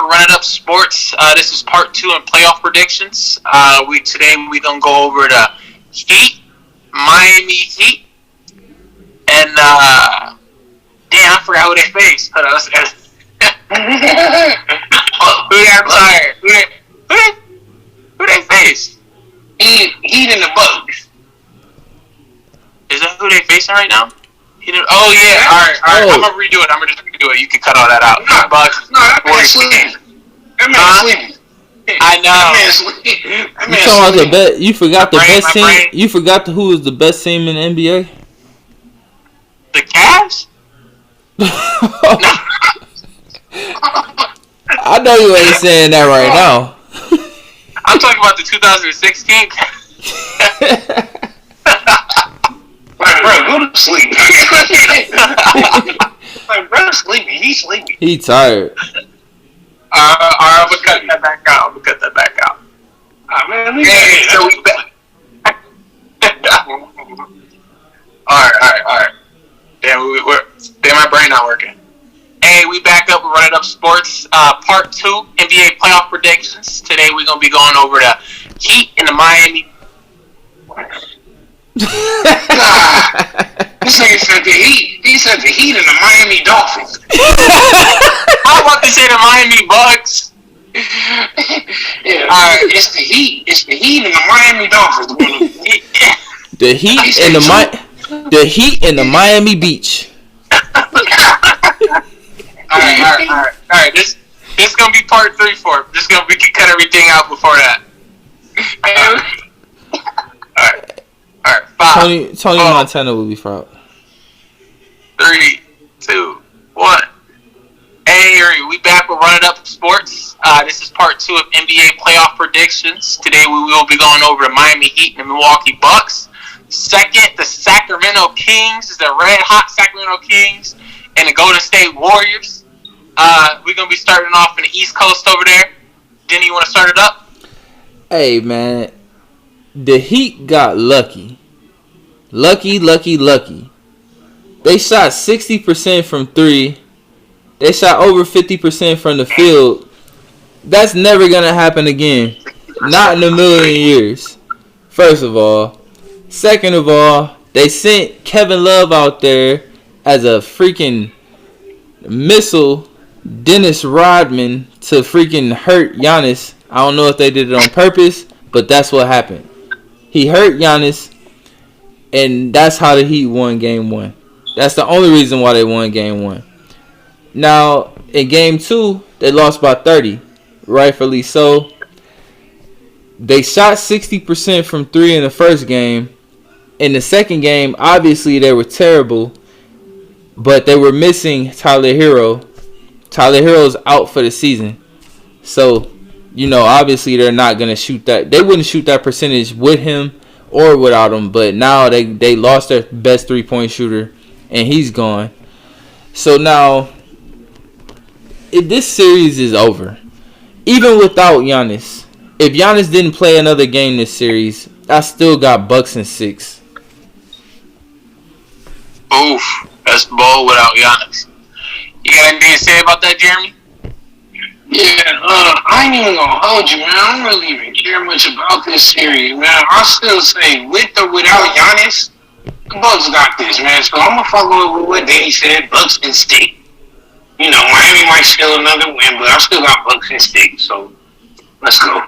with Run It Up Sports. This is part 2 in playoff predictions. Today we're gonna go over the Heat, Miami Heat, and damn, I forgot who they faced. Hold on, let's go. I'm tired. Who they faced? Heat and the Bucks. Is that who they facing right now? Oh yeah, all right. I'm gonna redo it. You can cut all that out. No, that man's sleeping. That man's sleeping. I know. That man's You talking about the sleeping. best? You forgot the best team. brain. You forgot who was the best team in the NBA? The Cavs? I know you ain't saying that right now. I'm talking about the 2016. Like, bro, go to sleep. Like, bro, sleepy. He's sleepy. He tired. I'm gonna cut that back out. Oh, man, leave Hey, that so we back. Alright. Damn, my brain not working. Hey, we back up. We're running up sports. Part 2, NBA playoff predictions. Today we're gonna be going over the Heat and the Miami. This nigga said the Heat. He said the Heat and the Miami Dolphins. I was about to say the Miami Bucks. Yeah, it's the Heat. It's the Heat and the Miami Dolphins. The Heat and the Miami Beach. Alright. This is gonna be part 3 for it. We can cut everything out before that. Alright. 5. Tony Montana will be proud. 3, 2, 1. Hey, we back with Run It Up Sports. This is part 2 of NBA playoff predictions. Today we will be going over the Miami Heat and the Milwaukee Bucks. Second, the Sacramento Kings, the red hot Sacramento Kings, and the Golden State Warriors. We're going to be starting off in the East Coast over there. Denny, you want to start it up? Hey, man. The Heat got lucky. Lucky. They shot 60% from 3. They shot over 50% from the field. That's never going to happen again. Not in a million years. First of all. Second of all, they sent Kevin Love out there as a freaking missile, Dennis Rodman, to freaking hurt Giannis. I don't know if they did it on purpose, but that's what happened. He hurt Giannis, and that's how the Heat won Game 1. That's the only reason why they won Game 1. Now, in Game 2, they lost by 30. Rightfully so. They shot 60% from 3 in the first game. In the second game, obviously they were terrible, but they were missing Tyler Hero. Tyler Hero's out for the season. So, obviously they're not going to shoot that. They wouldn't shoot that percentage with him or without him, but now they lost their best three-point shooter, and he's gone. So now, this series is over. Even without Giannis. If Giannis didn't play another game this series, I still got Bucks in 6. Oof, that's bold without Giannis. You got anything to say about that, Jeremy? Yeah, I ain't even gonna hold you, man. I don't really even care much about this series, man. I'll still say, with or without Giannis, the Bucks got this, man. So I'm gonna follow up with what Danny said, Bucks and State. Miami might steal another win, but I still got Bucks and State, so let's go.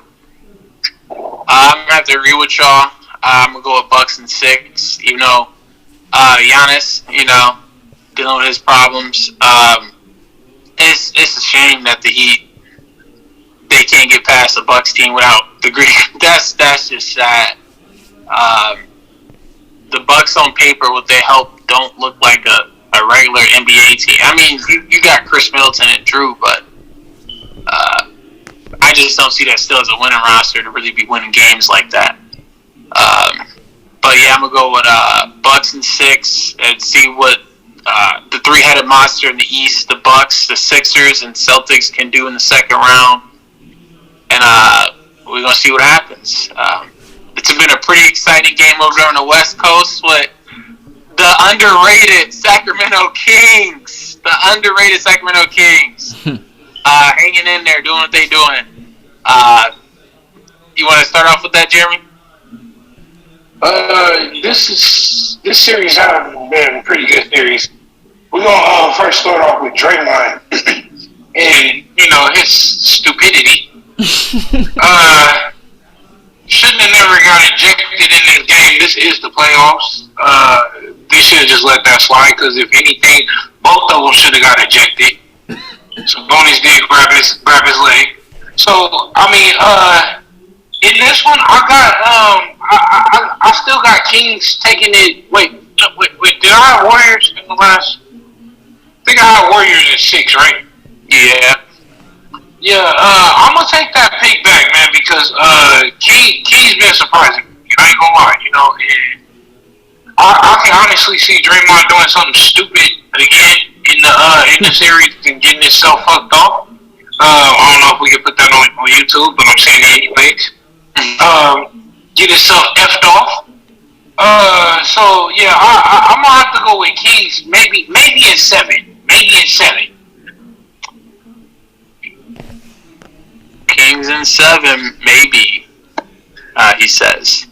I'm gonna have to agree with y'all. I'm gonna go with Bucks and 6. Even though Giannis, dealing with his problems. It's a shame that the Heat they can't get past the Bucks team without the Greek. That's just sad. The Bucks on paper, with their help, don't look like a regular NBA team. I mean, you got Chris Middleton and Drew, but I just don't see that still as a winning roster to really be winning games like that. But yeah, I'm gonna go with Bucks and 6 and see what the three-headed monster in the East, the Bucks, the Sixers, and Celtics can do in the second round, and we're gonna see what happens. It's been a pretty exciting game over there on the West Coast with the underrated Sacramento Kings. Hey, hanging in there, doing what they doing. You want to start off with that, Jeremy? This series has been a pretty good series. We're gonna first start off with Draymond and his stupidity. Shouldn't have never got ejected in this game. This is the playoffs. They should have just let that slide because if anything, both of them should have got ejected. Sabonis did grab his leg. So I mean, in this one, I still got Kings taking it. Wait, did I have Warriors in the last? I think I had Warriors at 6, right? Yeah. Yeah, I'm gonna take that pick back, man, because King's been surprising. I ain't gonna lie, and I can honestly see Draymond doing something stupid again in the series and getting himself fucked off. I don't know if we can put that on YouTube, but I'm saying it anyways. Get himself effed off. So yeah, I'm gonna have to go with Kings. Maybe in 7. Maybe in 7. Kings in 7, maybe. He says.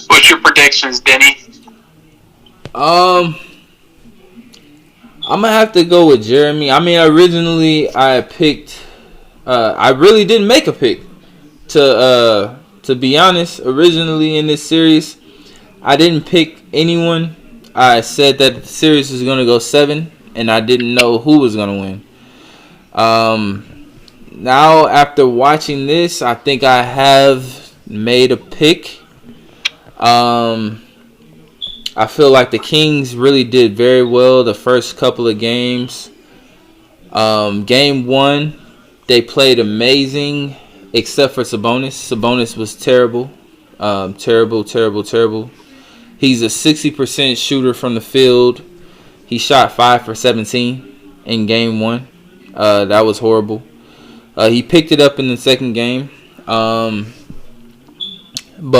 What's your predictions, Denny? I'm gonna have to go with Jeremy. I mean, originally I picked. I really didn't make a pick. To be honest, originally in this series, I didn't pick anyone. I said that the series was gonna go 7, and I didn't know who was gonna win. Now after watching this, I think I have made a pick. I feel like the Kings really did very well the first couple of games. Game 1, they played amazing, except for Sabonis. Sabonis was terrible. Terrible. He's a 60% shooter from the field. He shot 5 for 17 in game 1. That was horrible. He picked it up in the second game. But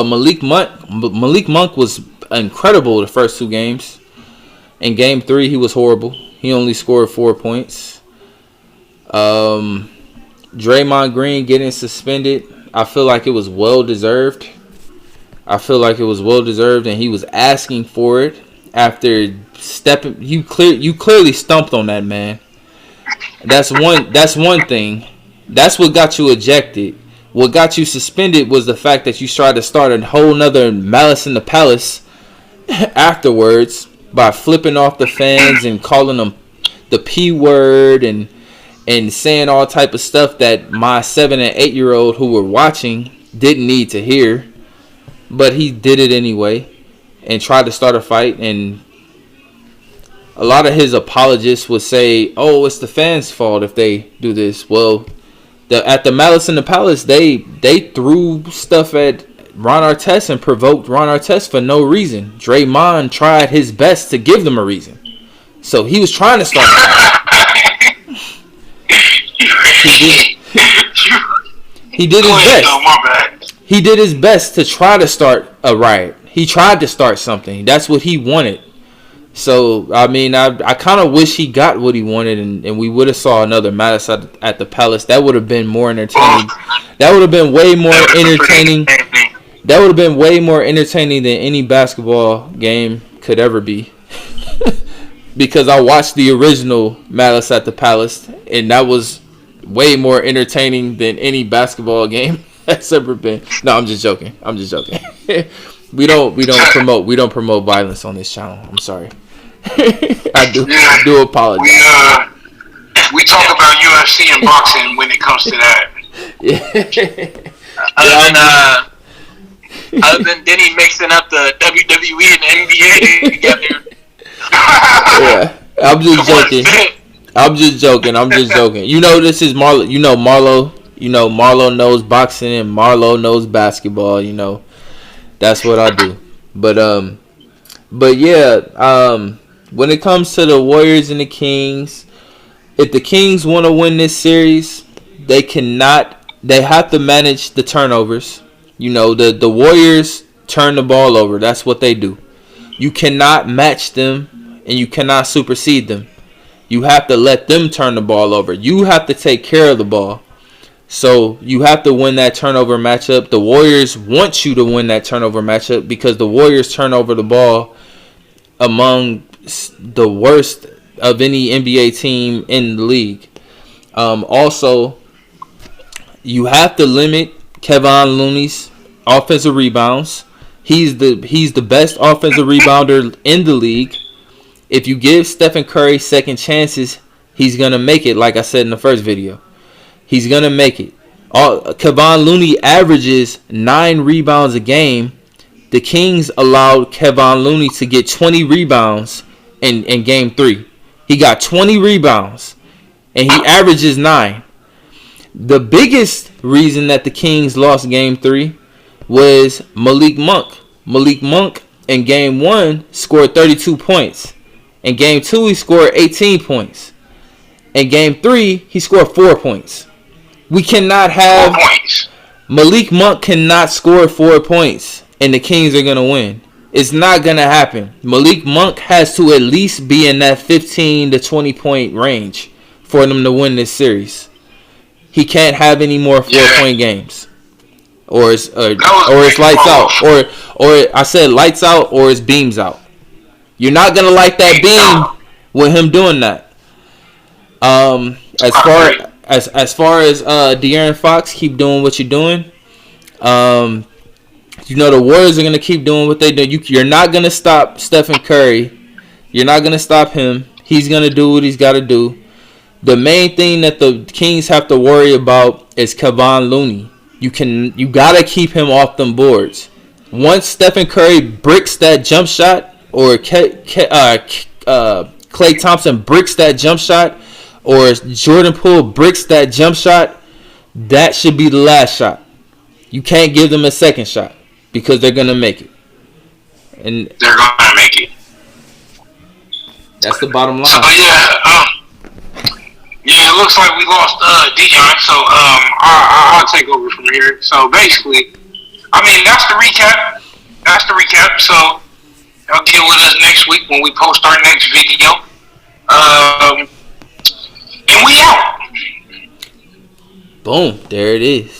Malik Monk was incredible the first 2 games. In game 3, he was horrible. He only scored 4 points. Draymond Green getting suspended, I feel like it was well deserved. And he was asking for it after stepping. You clearly stumped on that man. That's one thing. That's what got you ejected. What got you suspended was the fact that you tried to start a whole nother Malice in the Palace afterwards by flipping off the fans and calling them the P word and saying all type of stuff that my 7 and 8-year-old who were watching didn't need to hear. But he did it anyway and tried to start a fight. And a lot of his apologists would say, oh, it's the fans' fault if they do this. Well, at the Malice in the Palace, they threw stuff at Ron Artest and provoked Ron Artest for no reason. Draymond tried his best to give them a reason. So he was trying to start a fight. He did his best. He did his best to try to start a riot. He tried to start something. That's what he wanted. So, I mean, I kind of wish he got what he wanted and we would have saw another Malice at the Palace. That would have been more entertaining. That would have been way more entertaining. That would have been way more entertaining than any basketball game could ever be. Because I watched the original Malice at the Palace, and that was way more entertaining than any basketball game that's ever been. No, I'm just joking. We don't promote violence on this channel. I'm sorry. I do apologize. We talk about UFC and boxing when it comes to that. Other than Denny mixing up the WWE and NBA together. Yeah, I'm just joking. You know, this is Marlo. You know Marlo. Marlo knows boxing and Marlo knows basketball. That's what I do. But yeah. When it comes to the Warriors and the Kings, if the Kings want to win this series, they cannot. They have to manage the turnovers. The Warriors turn the ball over. That's what they do. You cannot match them, and you cannot supersede them. You have to let them turn the ball over. You have to take care of the ball. So you have to win that turnover matchup. The Warriors want you to win that turnover matchup because the Warriors turn over the ball among the worst of any NBA team in the league. Also, you have to limit Kevon Looney's offensive rebounds. He's the best offensive rebounder in the league. If you give Stephen Curry second chances, he's going to make it, like I said in the first video. He's going to make it. Kevon Looney averages 9 rebounds a game. The Kings allowed Kevon Looney to get 20 rebounds in Game 3. He got 20 rebounds, and he averages 9. The biggest reason that the Kings lost Game 3 was Malik Monk. Malik Monk in Game 1 scored 32 points. In Game 2, he scored 18 points. In Game 3, he scored 4 points. We cannot have... 4 points. Malik Monk cannot score 4 points, and the Kings are going to win. It's not going to happen. Malik Monk has to at least be in that 15 to 20 point range for them to win this series. He can't have any more 4-point games. Or it's lights out. Or I said lights out or it's beams out. You're not going to like that beam with him doing that. As far as De'Aaron Fox, keep doing what you're doing. The Warriors are going to keep doing what they do. You're not going to stop Stephen Curry. You're not going to stop him. He's going to do what he's got to do. The main thing that the Kings have to worry about is Kevon Looney. You got to keep him off them boards. Once Stephen Curry bricks that jump shot, or Klay Thompson bricks that jump shot, or Jordan Poole bricks that jump shot, that should be the last shot. You can't give them a second shot because they're going to make it. And they're going to make it. That's the bottom line. So, it looks like we lost Dion, so I'll take over from here. So, basically, that's the recap. So, y'all get with us next week when we post our next video. And we out. Boom. There it is.